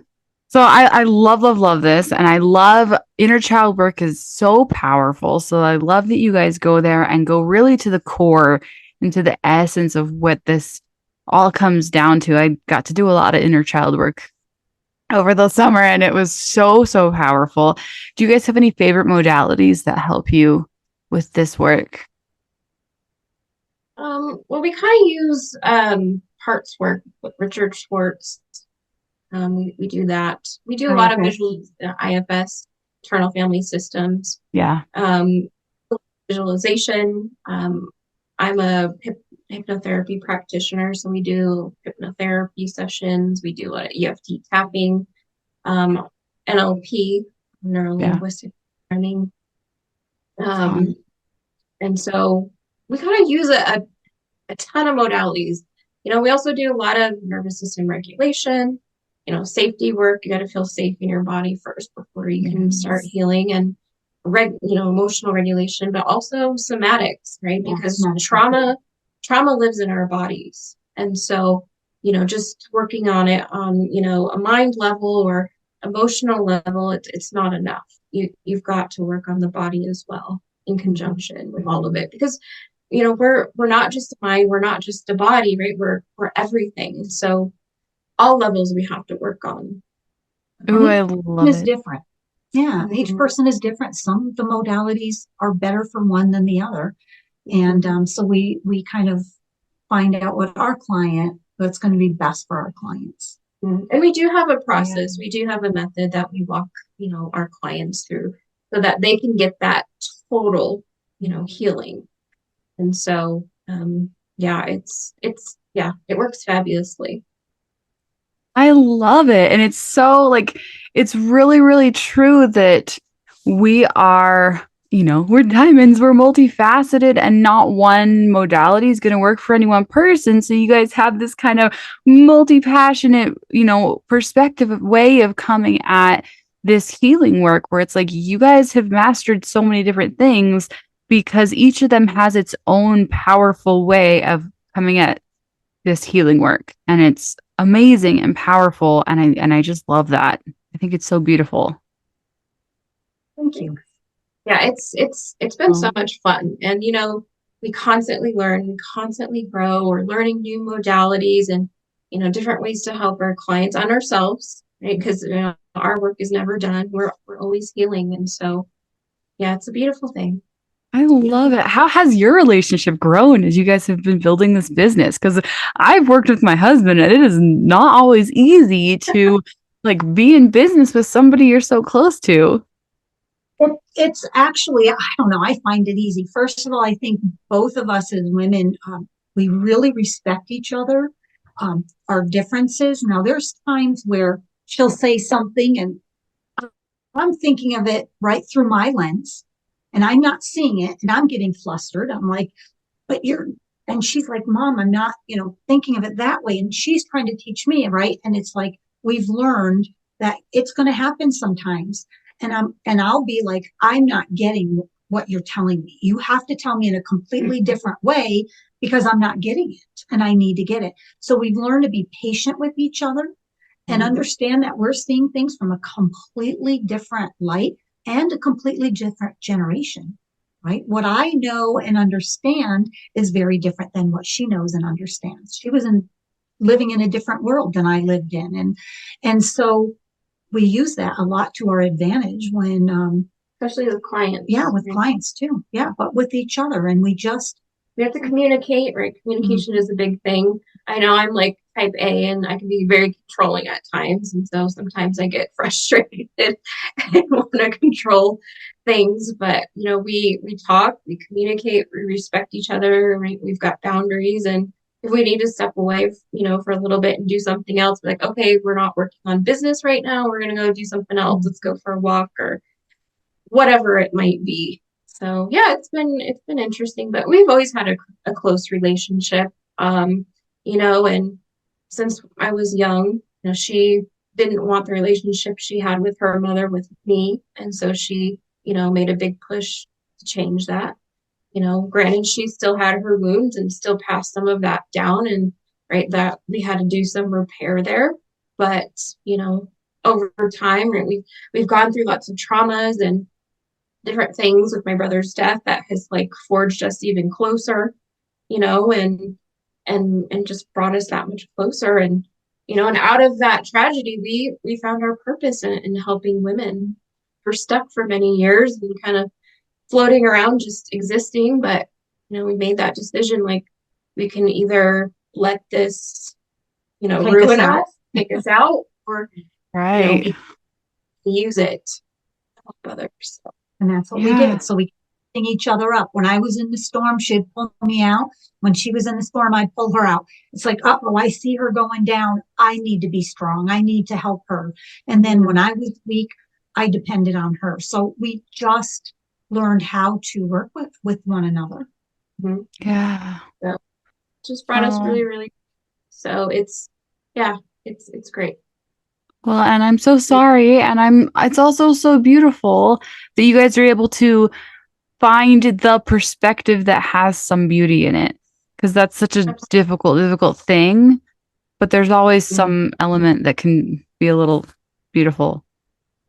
Speaker 3: So I love, love, love this. And I love inner child work is so powerful. So I love that you guys go there and go really to the core and to the essence of what this all comes down to. I got to do a lot of inner child work over the summer and it was so, so powerful. Do you guys have any favorite modalities that help you with this work?
Speaker 1: Well, we kind of use parts work with Richard Schwartz. We do that. We do a lot of
Speaker 2: IFS.
Speaker 1: visual IFS, internal family systems,
Speaker 3: Yeah.
Speaker 1: visualization. I'm a hypnotherapy practitioner, so we do hypnotherapy sessions. We do a lot of EFT tapping, NLP, neuro linguistic learning. And so we kind of use a ton of modalities. You know, we also do a lot of nervous system regulation, you know, safety work. You got to feel safe in your body first before you can start healing, and emotional regulation, but also somatics, right? Because trauma lives in our bodies. And so, just working on it on, a mind level or emotional level, it's not enough. You've got to work on the body as well in conjunction with all of it, because we're not just a mind, we're not just a body, right? We're everything. And so all levels we have to work on.
Speaker 3: Ooh, I love
Speaker 2: it. Is
Speaker 3: it.
Speaker 2: different. Yeah, each person is different. Some of the modalities are better for one than the other. And so we kind of find out what's going to be best for our clients.
Speaker 1: And we do have a process. We do have a method that we walk, our clients through so that they can get that total, healing. And so, it works fabulously.
Speaker 3: I love it. And it's so it's really, really true that we are, we're diamonds, we're multifaceted, and not one modality is going to work for any one person. So you guys have this kind of multi-passionate, perspective way of coming at this healing work where it's like you guys have mastered so many different things because each of them has its own powerful way of coming at this healing work. And it's amazing and powerful. And I just love that. I think it's so beautiful.
Speaker 2: Thank you.
Speaker 1: Yeah, it's been so much fun. And, we constantly learn, we constantly grow. We're learning new modalities and, different ways to help our clients and ourselves, right? Because, our work is never done. We're always healing. And so, yeah, it's a beautiful thing.
Speaker 3: I love it. How has your relationship grown as you guys have been building this business? Because I've worked with my husband and it is not always easy to be in business with somebody you're so close to.
Speaker 2: It's actually, I don't know, I find it easy. First of all, I think both of us as women, we really respect each other, our differences. Now, there's times where she'll say something and I'm thinking of it right through my lens and I'm not seeing it and I'm getting flustered. I'm like, and she's like, Mom, I'm not, thinking of it that way. And she's trying to teach me, right? And it's like, we've learned that it's going to happen sometimes. And I'll be like, I'm not getting what you're telling me. You have to tell me in a completely different way because I'm not getting it and I need to get it. So we've learned to be patient with each other and understand that we're seeing things from a completely different light and a completely different generation, right? What I know and understand is very different than what she knows and understands. She was living in a different world than I lived in. And so we use that a lot to our advantage when,
Speaker 1: especially with clients.
Speaker 2: Yeah, with clients too. Yeah, but with each other. And we
Speaker 1: have to communicate, right? Communication is a big thing. I know I'm like type A and I can be very controlling at times. And so sometimes I get frustrated and want to control things. But, we talk, we communicate, we respect each other, right? We've got boundaries. And if we need to step away, for a little bit and do something else, like, okay, we're not working on business right now. We're going to go do something else. Let's go for a walk or whatever it might be. So yeah, it's been interesting, but we've always had a close relationship, and since I was young, she didn't want the relationship she had with her mother with me. And so she, made a big push to change that. Granted, she still had her wounds and still passed some of that down, and right, that we had to do some repair there. But, over time, right, we've gone through lots of traumas and different things with my brother's death that has like forged us even closer, and just brought us that much closer. And and out of that tragedy, we found our purpose in helping women. We're stuck for many years and kind of floating around just existing, but we made that decision, like, we can either let this ruin us, take us out, or
Speaker 3: Right.
Speaker 1: use it to help others.
Speaker 2: And that's what we did. So we picked each other up. When I was in the storm, she'd pull me out. When she was in the storm, I'd pull her out. It's like, oh, I see her going down. I need to be strong. I need to help her. And then when I was weak, I depended on her. So we just learned how to work with one another.
Speaker 1: Mm-hmm.
Speaker 3: Yeah.
Speaker 1: So just brought us really, really. So it's great.
Speaker 3: Well, and I'm so sorry. And it's also so beautiful that you guys are able to find the perspective that has some beauty in it. Because that's such a difficult thing. But there's always some element that can be a little beautiful.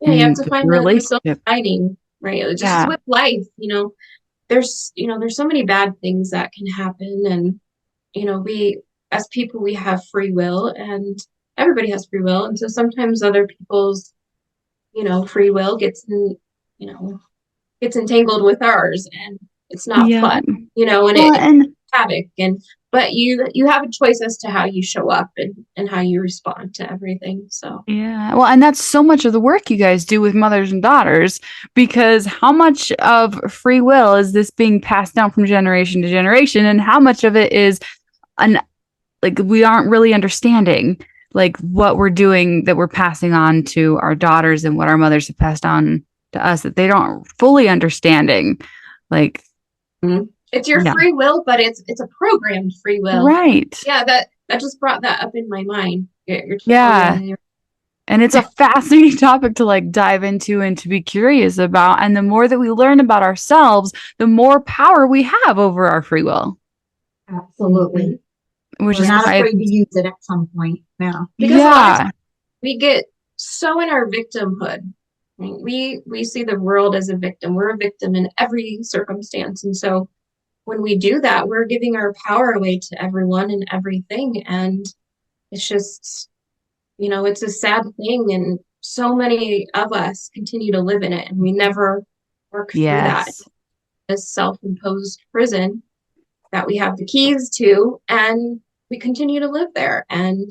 Speaker 1: Yeah, you have to find the silver lining, right? Just with life, there's so many bad things that can happen. And, we, as people, we have free will, and everybody has free will. And so sometimes other people's, free will gets entangled with ours, and it's not fun, and havoc. But you have a choice as to how you show up and how you respond to everything. So
Speaker 3: yeah, well, and that's so much of the work you guys do with mothers and daughters, because how much of free will is this being passed down from generation to generation, and how much of it is like we aren't really understanding like what we're doing, that we're passing on to our daughters, and what our mothers have passed on to us, that they don't fully understanding. Like
Speaker 1: it's your free will, but it's a programmed free will,
Speaker 3: right?
Speaker 1: Yeah, that just brought that up in my mind.
Speaker 3: And it's a fascinating topic to like dive into and to be curious about. And the more that we learn about ourselves, the more power we have over our free will.
Speaker 2: Absolutely.
Speaker 3: Which
Speaker 2: We're
Speaker 3: is
Speaker 2: not afraid to use it at some point now.
Speaker 1: Because a lot of times we get so in our victimhood. We see the world as a victim. We're a victim in every circumstance. And so when we do that, we're giving our power away to everyone and everything. And it's just, it's a sad thing. And so many of us continue to live in it, and we never work through that. This self-imposed prison that we have the keys to, and we continue to live there. And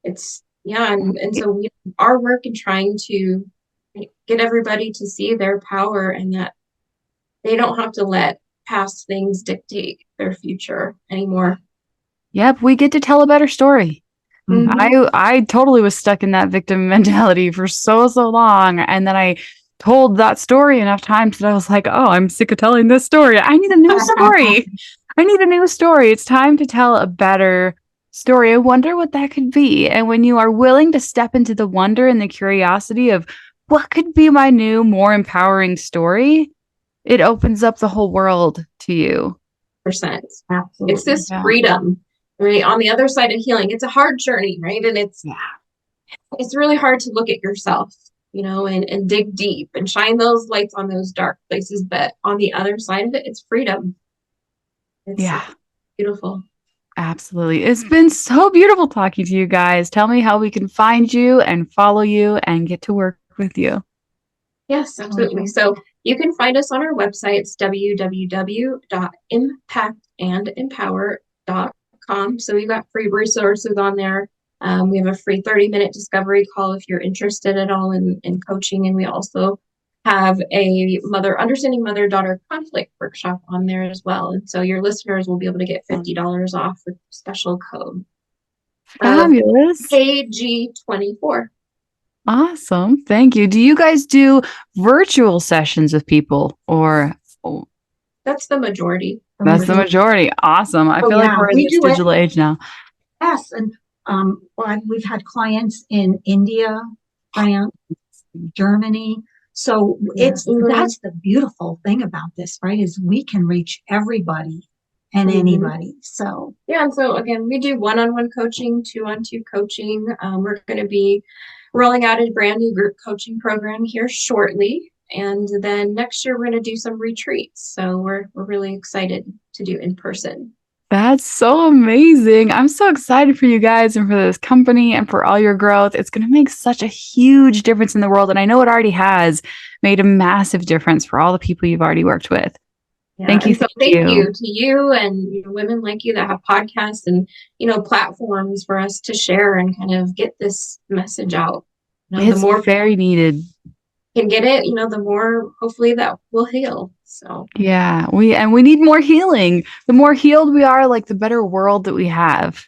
Speaker 1: it's, and so our work in trying to get everybody to see their power, and that they don't have to let past things dictate their future anymore.
Speaker 3: Yep, we get to tell a better story. I totally was stuck in that victim mentality for so long, and then I told that story enough times that I was like, oh, I'm sick of telling this story. I need a new story. I need a new story. It's time to tell a better story. I wonder what that could be. And when you are willing to step into the wonder and the curiosity of what could be my new, more empowering story, it opens up the whole world to you.
Speaker 1: Absolutely. It's this freedom, right? On the other side of healing, it's a hard journey, right? And it's really hard to look at yourself, and dig deep and shine those lights on those dark places. But on the other side of it, it's freedom. It's beautiful.
Speaker 3: Absolutely. It's been so beautiful talking to you guys. Tell me how we can find you and follow you and get to work with you.
Speaker 1: Yes, absolutely. So you can find us on our website. It's www.impactandempower.com. So we've got free resources on there. We have a free 30-minute discovery call if you're interested at all in coaching. And we also have a understanding mother-daughter conflict workshop on there as well. And so your listeners will be able to get $50 off with special code.
Speaker 3: Fabulous.
Speaker 1: KG24.
Speaker 3: Awesome. Thank you. Do you guys do virtual sessions with people, or?
Speaker 1: That's the majority.
Speaker 3: That's the majority. Awesome. I feel like we're in this digital age now.
Speaker 2: Yes. And We've had clients in India, France, Germany. So that's the beautiful thing about this, right? Is we can reach everybody and anybody. So
Speaker 1: yeah. And so again, we do one-on-one coaching, two-on-two coaching. We're going to be rolling out a brand new group coaching program here shortly. And then next year, we're going to do some retreats. So we're really excited to do in person.
Speaker 3: That's so amazing. I'm so excited for you guys and for this company and for all your growth. It's going to make such a huge difference in the world. And I know it already has made a massive difference for all the people you've already worked with.
Speaker 1: Yeah.
Speaker 3: Thank you.
Speaker 1: So thank you to you and women like you that have podcasts and, platforms for us to share and kind of get this message out.
Speaker 3: It's
Speaker 1: the more
Speaker 3: very needed.
Speaker 1: Can get it, the more hopefully that will heal. So
Speaker 3: yeah, we need more healing. The more healed we are, like the better world that we have.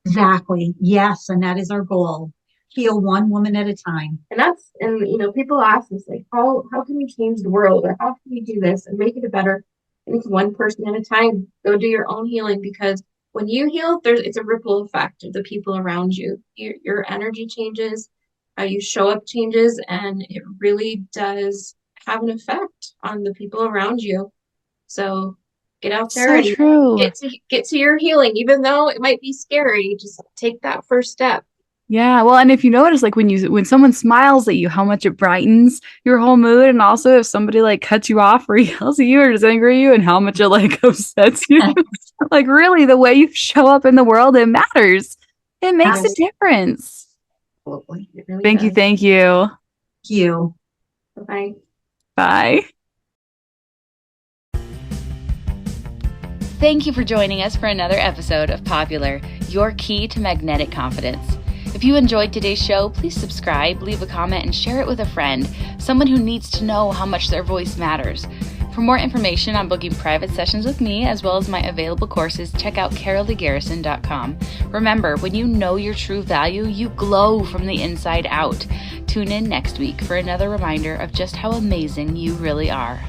Speaker 2: Exactly. Yes, and that is our goal. Heal one woman at a time.
Speaker 1: And people ask us like, how can we change the world, or how can we do this and make it a better? And it's one person at a time. Go do your own healing, because when you heal, it's a ripple effect of the people around you. Your energy changes. How you show up changes, and it really does have an effect on the people around you. So get out there and get to your healing, even though it might be scary. Just take that first step.
Speaker 3: Yeah, well, and if you notice, like when someone smiles at you, how much it brightens your whole mood, and also if somebody like cuts you off or yells at you or just angry at you, and how much it like upsets you. Like really, the way you show up in the world, it matters. It makes a difference.
Speaker 1: Absolutely. It really
Speaker 3: Thank
Speaker 1: does.
Speaker 3: you. Thank you.
Speaker 2: Thank you.
Speaker 1: Bye.
Speaker 3: Bye.
Speaker 5: Thank you for joining us for another episode of Popular, your key to magnetic confidence. If you enjoyed today's show, please subscribe, leave a comment, and share it with a friend, someone who needs to know how much their voice matters. For more information on booking private sessions with me, as well as my available courses, check out caroldegarrison.com. Remember, when you know your true value, you glow from the inside out. Tune in next week for another reminder of just how amazing you really are.